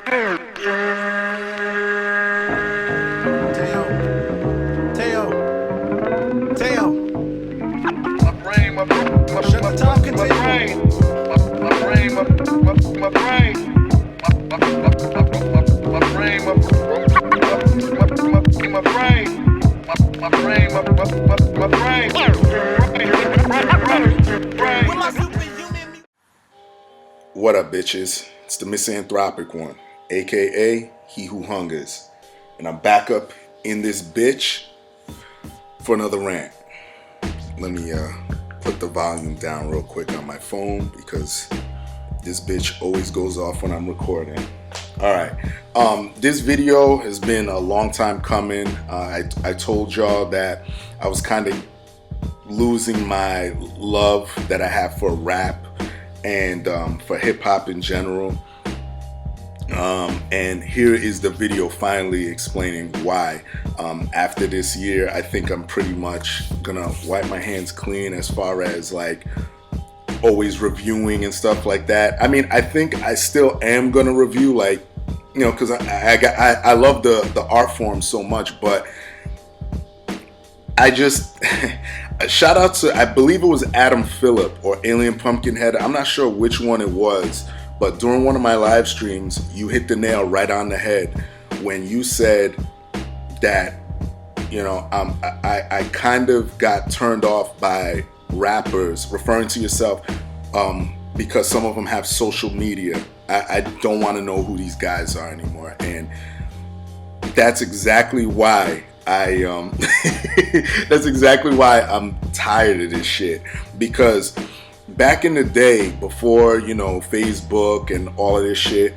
What up, bitches? It's the misanthropic one, aka He Who Hungers, and I'm back up in this bitch for another rant. Let me put the volume down real quick on my phone because this bitch always goes off when I'm recording. Alright, this video has been a long time coming. I told y'all that I was kind of losing my love that I have for rap and for hip-hop in general. And here is the video finally explaining why. After this year, I think I'm pretty much gonna wipe my hands clean as far as like always reviewing and stuff like that. I mean, I think I still am gonna review, like, you know, because I love the art form so much, but I just shout out to, I believe it was Adam Phillip or Alien Pumpkinhead. I'm not sure which one it was, but during one of my live streams, you hit the nail right on the head when you said that, you know, I kind of got turned off by rappers, referring to yourself, because some of them have social media. I don't want to know who these guys are anymore, and that's exactly why that's exactly why I'm tired of this shit. Because back in the day, before, you know, Facebook and all of this shit,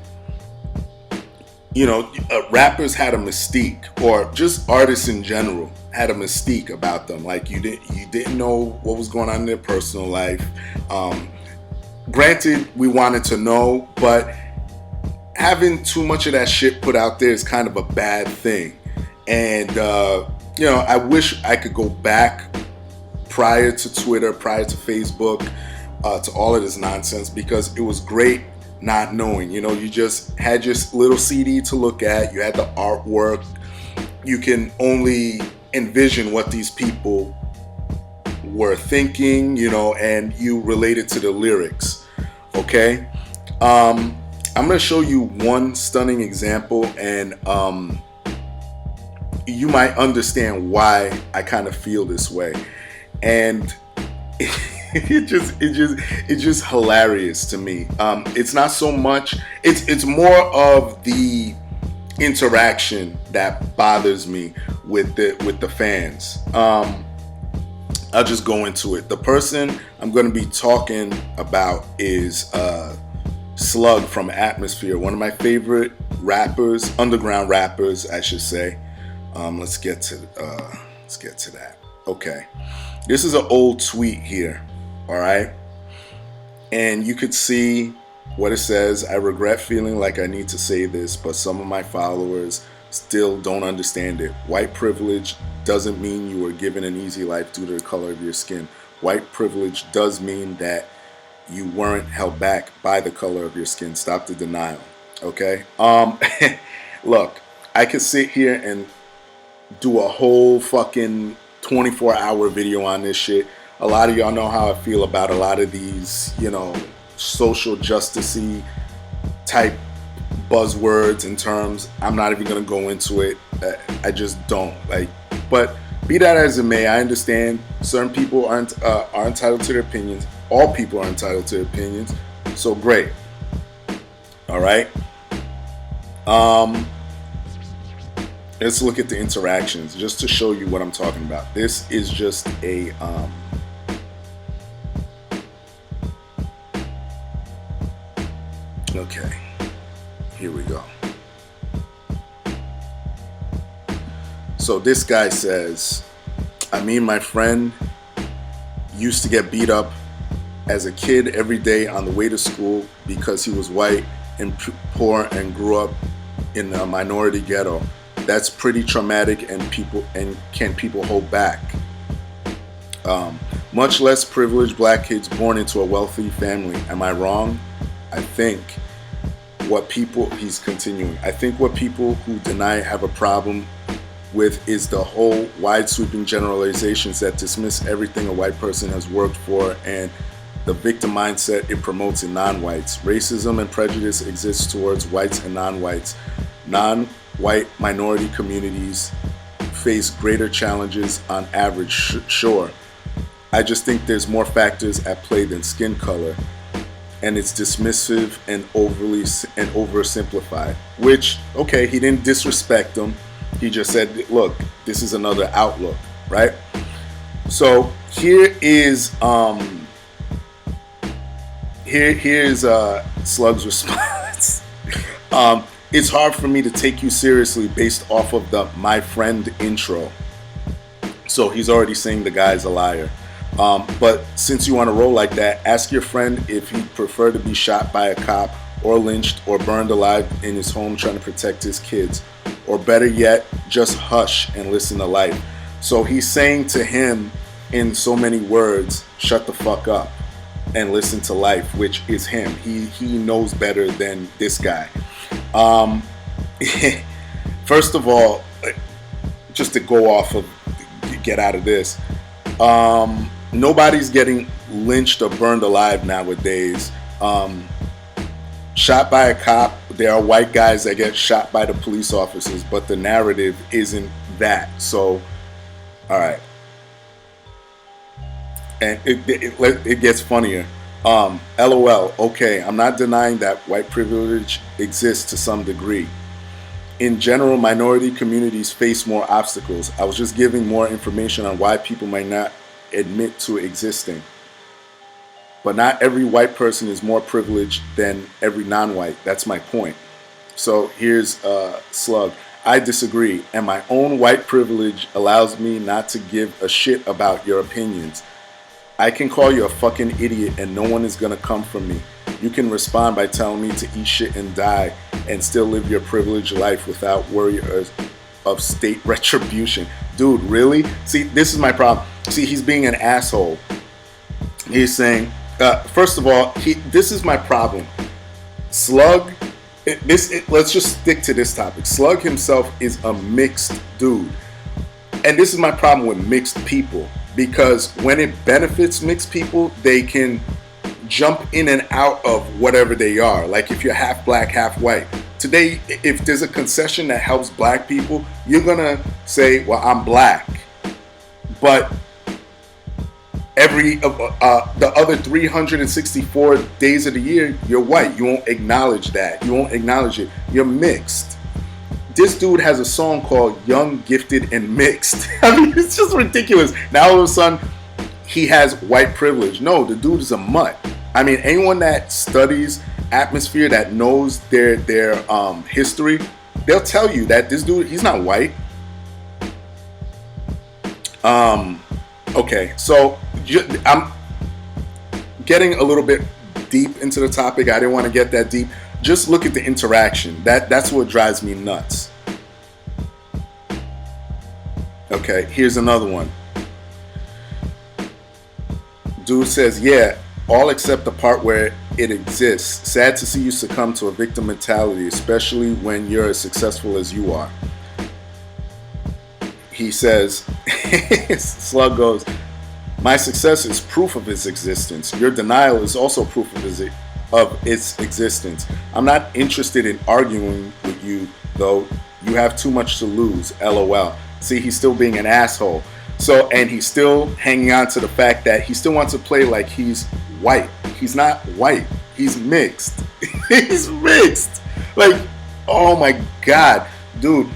you know, rappers had a mystique, or just artists in general had a mystique about them. Like you didn't know what was going on in their personal life. Granted, we wanted to know, but having too much of that shit put out there is kind of a bad thing. And, you know, I wish I could go back prior to Twitter, prior to Facebook, to all of this nonsense, because it was great not knowing. You know, you just had your little CD to look at, you had the artwork, you can only envision what these people were thinking, you know, and you related to the lyrics. Okay? I'm gonna show you one stunning example, and you might understand why I kind of feel this way. And it's just hilarious to me. It's not so much, it's more of the interaction that bothers me with the fans. I'll just go into it. The person I'm going to be talking about is Slug from Atmosphere, one of my favorite rappers, underground rappers, I should say. Let's get to that. Okay, this is an old tweet here. All right, and you could see what it says. I regret feeling like I need to say this, but some of my followers still don't understand it. White privilege doesn't mean you were given an easy life due to the color of your skin. White privilege does mean that you weren't held back by the color of your skin. Stop the denial. Okay. Look, I could sit here and do a whole fucking 24-hour video on this shit. A lot of y'all know how I feel about a lot of these, you know, social justice-y type buzzwords and terms. I'm not even gonna go into it. I just don't like. But be that as it may, I understand certain people are entitled to their opinions. All people are entitled to their opinions. So great. All right. Let's look at the interactions just to show you what I'm talking about. This is just a okay, here we go. So this guy says, my friend used to get beat up as a kid every day on the way to school because he was white and poor and grew up in a minority ghetto. That's pretty traumatic, and can people hold back? Much less privileged black kids born into a wealthy family. Am I wrong? I think he's continuing. I think what people who deny it have a problem with is the whole wide sweeping generalizations that dismiss everything a white person has worked for and the victim mindset it promotes in non-whites. Racism and prejudice exists towards whites and non-whites. Non-white minority communities face greater challenges on average, sure. I just think there's more factors at play than skin color, and it's dismissive and oversimplified. Which, okay, he didn't disrespect them. He just said, look, this is another outlook, right? So here is here's Slug's response. It's hard for me to take you seriously based off of the my friend intro. So he's already saying the guy's a liar. But since you want to roll like that, ask your friend if he'd prefer to be shot by a cop or lynched or burned alive in his home trying to protect his kids. Or better yet, just hush and listen to life. So he's saying to him in so many words, shut the fuck up and listen to life, which is him. He knows better than this guy. First of all, just to go off of, get out of this, nobody's getting lynched or burned alive nowadays. Shot by a cop, there are white guys that get shot by the police officers, but the narrative isn't that. So, all right. And it gets funnier. LOL, okay, I'm not denying that white privilege exists to some degree. In general, minority communities face more obstacles. I was just giving more information on why people might not admit to existing. But not every white person is more privileged than every non-white. That's my point. So here's Slug. I disagree, and my own white privilege allows me not to give a shit about your opinions. I can call you a fucking idiot and no one is gonna come for me. You can respond by telling me to eat shit and die and still live your privileged life without worry of state retribution. Dude, really? See, this is my problem. See, he's being an asshole. He's saying, first of all, this is my problem. Slug, let's just stick to this topic. Slug himself is a mixed dude. And this is my problem with mixed people. Because when it benefits mixed people, they can jump in and out of whatever they are. Like if you're half black, half white. Today, if there's a concession that helps black people, you're gonna say, well, I'm black. But the other 364 days of the year, you're white. You won't acknowledge that. You won't acknowledge it. You're mixed. This dude has a song called Young, Gifted, and Mixed. I mean, it's just ridiculous. Now all of a sudden, he has white privilege. No, the dude is a mutt. I mean, anyone that studies atmosphere, that knows their history, they'll tell you that this dude, he's not white. Okay, so I'm getting a little bit deep into the topic. I didn't want to get that deep. Just look at the interaction. That's what drives me nuts. Okay, here's another one. Dude says, yeah, all except the part where it exists. Sad to see you succumb to a victim mentality, especially when you're as successful as you are. He says, Slug goes, my success is proof of its existence. Your denial is also proof of its existence. I'm not interested in arguing with you, though. You have too much to lose. LOL. See, he's still being an asshole. So, and he's still hanging on to the fact that he still wants to play like he's white. He's not white. He's mixed. He's mixed. Like, oh my God. Dude,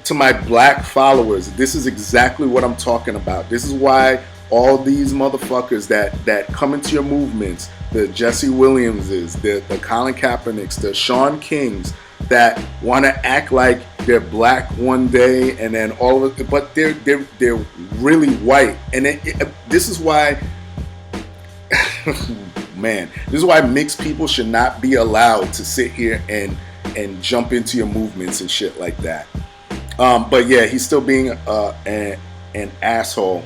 to my black followers, this is exactly what I'm talking about. This is why all these motherfuckers that come into your movements, the Jesse Williamses, the Colin Kaepernicks, the Sean Kings, that want to act like they're black one day and then all of it, but they're really white. And this is why, man, this is why mixed people should not be allowed to sit here and jump into your movements and shit like that. But yeah, he's still being an asshole.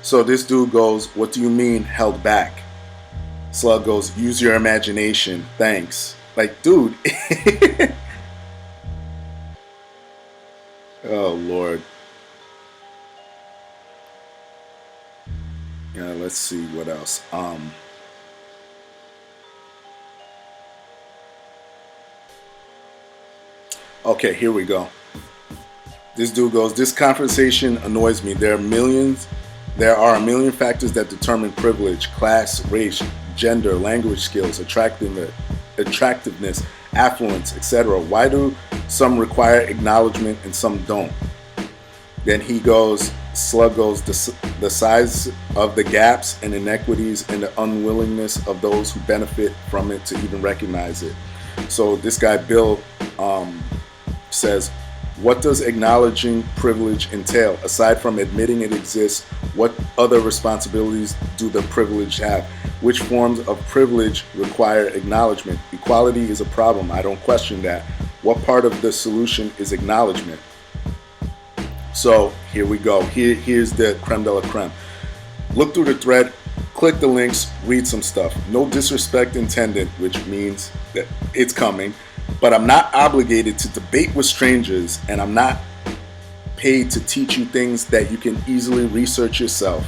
So this dude goes, what do you mean held back? Slug goes, use your imagination, thanks. Like, dude. Oh Lord. Yeah, let's see what else. Okay, here we go. This dude goes, this conversation annoys me. There are a million factors that determine privilege: class, race, gender, language skills, attractiveness, affluence, etc. Why do some require acknowledgement and some don't? Then he goes, Slug goes, the size of the gaps and inequities and the unwillingness of those who benefit from it to even recognize it. So this guy, Bill, says, what does acknowledging privilege entail? Aside from admitting it exists, what other responsibilities do the privileged have? Which forms of privilege require acknowledgement? Equality is a problem. I don't question that. What part of the solution is acknowledgement? So here we go. Here's the creme de la creme. Look through the thread, click the links, read some stuff. No disrespect intended, which means that it's coming. But I'm not obligated to debate with strangers, and I'm not paid to teach you things that you can easily research yourself.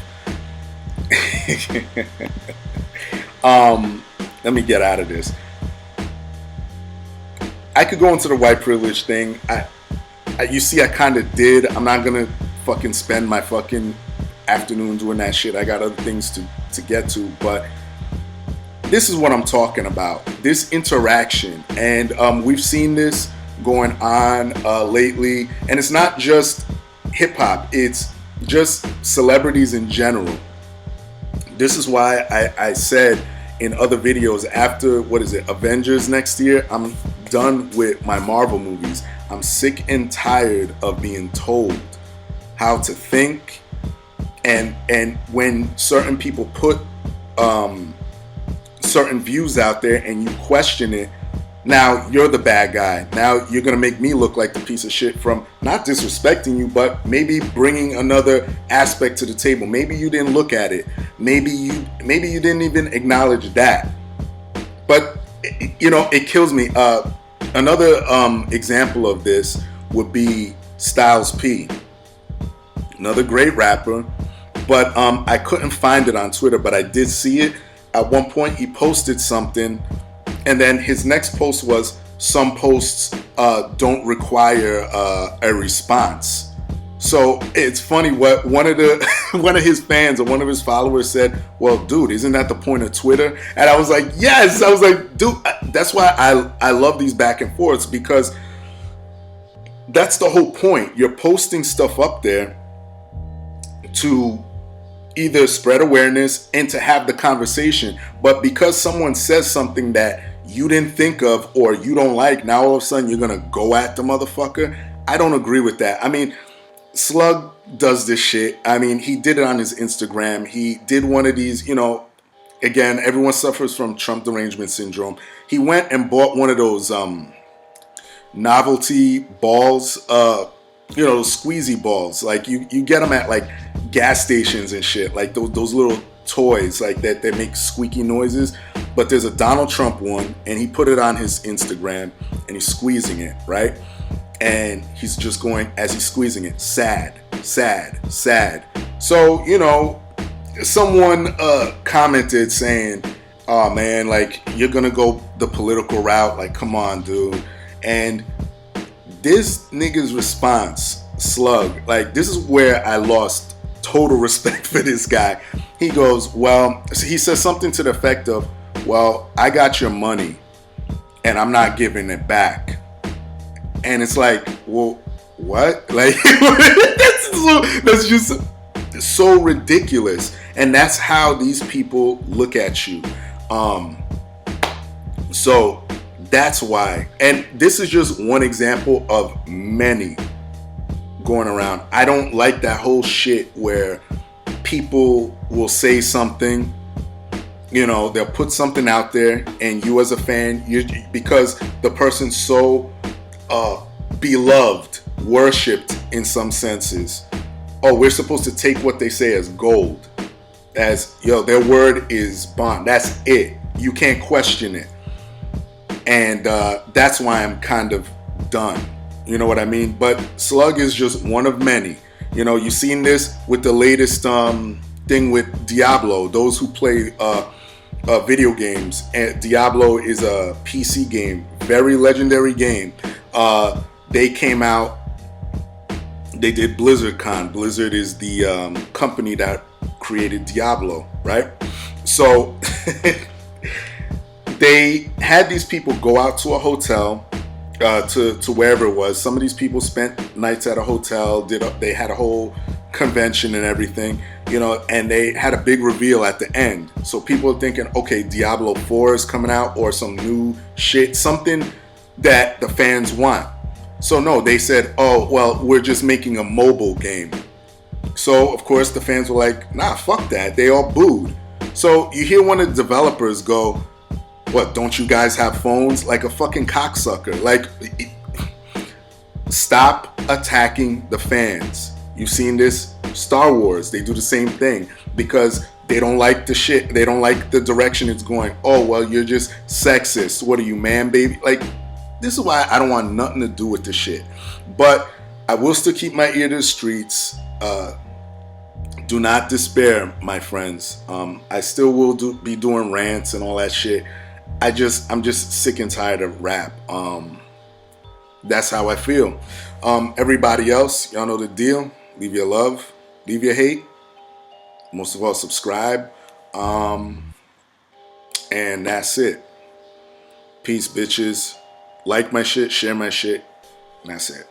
Let me get out of this. I could go into the white privilege thing. You see, I kind of did. I'm not gonna fucking spend my fucking afternoon doing that shit. I got other things to get to, but this is what I'm talking about. This interaction, and we've seen this going on lately, and it's not just hip hop. It's just celebrities in general. This is why I said in other videos, after Avengers next year, I'm done with my Marvel movies. I'm sick and tired of being told how to think, and when certain people put certain views out there and you question it, now you're the bad guy. Now you're gonna make me look like the piece of shit from not disrespecting you, but maybe bringing another aspect to the table. Maybe you didn't look at it. Maybe you didn't even acknowledge that. But it kills me. Another example of this would be Styles P, another great rapper, but I couldn't find it on Twitter, but I did see it. At one point he posted something, and then his next post was, some posts don't require a response. So it's funny what one of his fans or one of his followers said, well, dude, isn't that the point of Twitter? And I was like, yes. I was like, dude, that's why I love these back and forths, because that's the whole point. You're posting stuff up there to either spread awareness and to have the conversation. But because someone says something that you didn't think of or you don't like, now all of a sudden you're gonna go at the motherfucker. I don't agree with that. I mean, Slug does this shit. I mean, he did it on his Instagram. He did one of these, again, everyone suffers from Trump derangement syndrome. He went and bought one of those novelty balls, those squeezy balls. Like you get them at like gas stations and shit, like those little toys like that make squeaky noises. But there's a Donald Trump one, and he put it on his Instagram, and he's squeezing it, right? And he's just going, as he's squeezing it, sad, sad, sad. So, someone commented saying, oh man, like, you're gonna go the political route, like, come on, dude. And this nigga's response, Slug, like, this is where I lost total respect for this guy. He goes, well, he says something to the effect of, well, I got your money and I'm not giving it back. And it's like, well, what? Like, that's just so ridiculous. And that's how these people look at you. So that's why. And this is just one example of many going around. I don't like that whole shit where people will say something, they'll put something out there, and you as a fan, because the person's so beloved, worshipped in some senses, oh, we're supposed to take what they say as gold, as yo, their word is bond. That's it. You can't question it, and that's why I'm kind of done. You know what I mean? But Slug is just one of many. You know, you've seen this with the latest thing with Diablo. Those who play video games, and Diablo is a PC game, very legendary game. They came out. They did BlizzardCon. Blizzard is the company that created Diablo, right? So they had these people go out to a hotel, to wherever it was. Some of these people spent nights at a hotel. They had a whole convention and everything, you know, and they had a big reveal at the end. So people are thinking, okay, Diablo 4 is coming out, or some new shit, something that the fans want. So no, they said, oh, well, we're just making a mobile game. So of course the fans were like, nah, fuck that. They all booed. So you hear one of the developers go, what, don't you guys have phones? Like a fucking cocksucker. Like, stop attacking the fans. You've seen this. Star Wars, they do the same thing because they don't like the shit. They don't like the direction it's going. Oh, well, you're just sexist. What are you, man, baby? Like, this is why I don't want nothing to do with this shit. But I will still keep my ear to the streets. Do not despair, my friends. I still will be doing rants and all that shit. I'm just sick and tired of rap. That's how I feel. Everybody else, y'all know the deal. Leave your love, leave your hate. Most of all, subscribe. And that's it. Peace, bitches. Like my shit, share my shit, and that's it.